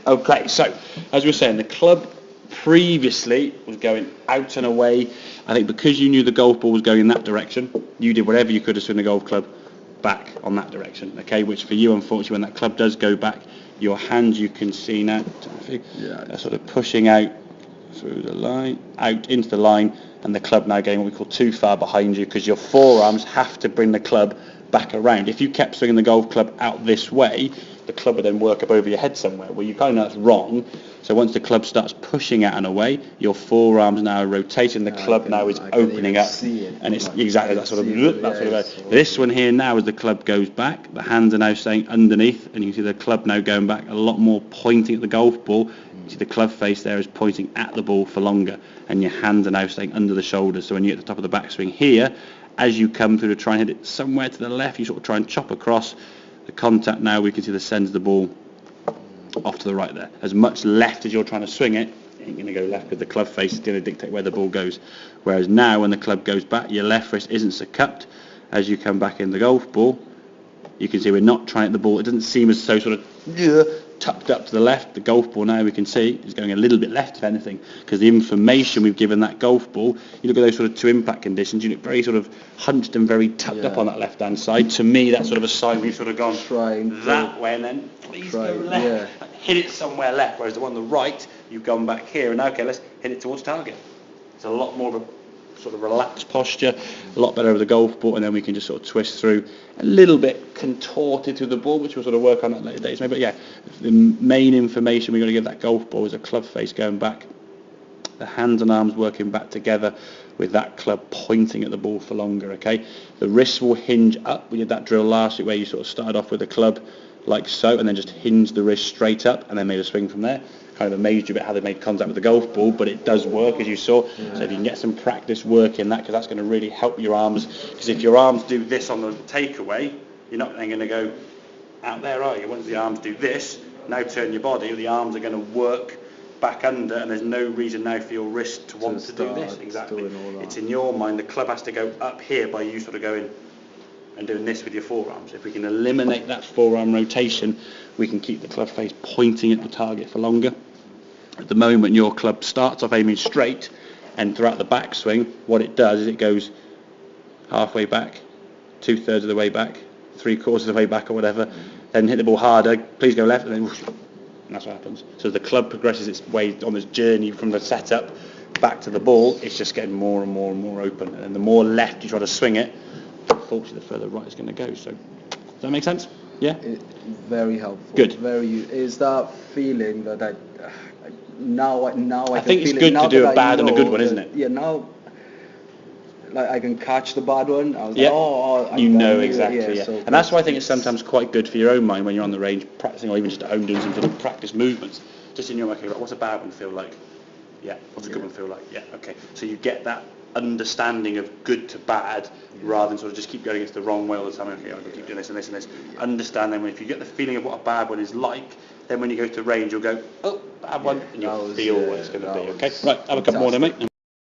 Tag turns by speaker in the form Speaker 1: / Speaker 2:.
Speaker 1: Okay, so as we were saying, the club previously was going out and away. I think because you knew the golf ball was going in that direction, you did whatever you could to swing the golf club back on that direction. Okay, which for you, unfortunately, when that club does go back, your hands, you can see now, are sort of pushing out through the line, out into the line, and the club now going what we call too far behind you, because your forearms have to bring the club back around. If you kept swinging the golf club out this way, the club would then work up over your head somewhere. Well, you kind of know that's wrong. So once the club starts pushing out and away, your forearms now are rotating. The club now is opening up, and it's exactly that sort of. This one here now, as the club goes back, the hands are now staying underneath, and you can see the club now going back a lot more, pointing at the golf ball. You see the club face there is pointing at the ball for longer, and your hands are now staying under the shoulders. So when you get to the top of the backswing here, as you come through to try and hit it somewhere to the left, you sort of try and chop across. The contact now, we can see the sends the ball off to the right there. As much left as you're trying to swing it, it ain't going to go left, because the club face is going to dictate where the ball goes. Whereas now, when the club goes back, your left wrist isn't so cupped. As you come back in the golf ball, you can see we're not trying at the ball. It doesn't seem as so sort of tucked up to the left. The golf ball now, we can see, is going a little bit left, if anything, because the information we've given that golf ball, you look at those sort of two impact conditions, you look very sort of hunched and very tucked up on that left-hand side. To me, that's sort of a sign we've sort of gone that way, and then please go left. Hit it somewhere left, whereas the one on the right, you've gone back here, and okay, let's hit it towards target. It's a lot more of a sort of relaxed posture, a lot better with the golf ball, and then we can just sort of twist through, a little bit contorted through the ball, which we'll sort of work on at later days. But yeah, the main information we're going to give that golf ball is a club face going back, the hands and arms working back together with that club pointing at the ball for longer. Okay, the wrists will hinge up. We did that drill last week where you sort of started off with the club like so, and then just hinged the wrist straight up and then made a swing from there. Kind of amazed you about how they made contact with the golf ball, but it does work, as you saw. So if you can get some practice work in that, because that's going to really help your arms. Because if your arms do this on the takeaway, you're not then going to go out there, are you? Once the arms do this, now turn your body, the arms are going to work back under, and there's no reason now for your wrist to want to do this. Exactly. It's in your mind, the club has to go up here by you sort of going and doing this with your forearms. If we can eliminate that forearm rotation, we can keep the club face pointing at the target for longer. At the moment, your club starts off aiming straight, and throughout the backswing, what it does is it goes halfway back, 2/3 of the way back, 3/4 of the way back, or whatever, then hit the ball harder, please go left, and then whoosh, and that's what happens. So the club progresses its way on this journey from the setup back to the ball, it's just getting more and more and more open, and the more left you try to swing it, unfortunately the further right it's going to go. So does that make sense? Yeah?
Speaker 2: Very helpful.
Speaker 1: Good.
Speaker 2: Is that feeling that I
Speaker 1: think it's good to do a bad and a good one, isn't it?
Speaker 2: Yeah, now like I can catch the bad one. I was
Speaker 1: exactly. So and that's why I think it's sometimes quite good for your own mind when you're on the range practicing, or even just at home doing some sort of practice movements. Just in your mind, what's a bad one feel like? Yeah. What's a good one feel like? Yeah. Okay. So you get that understanding of good to bad, rather than sort of just keep going against the wrong way all the time. Okay, I'll keep doing this and this and this. Understand then, if you get the feeling of what a bad one is like, then when you go to range, you'll go, oh, bad one, and you'll feel what it's going to be. Okay. Right. Have a couple more then, mate.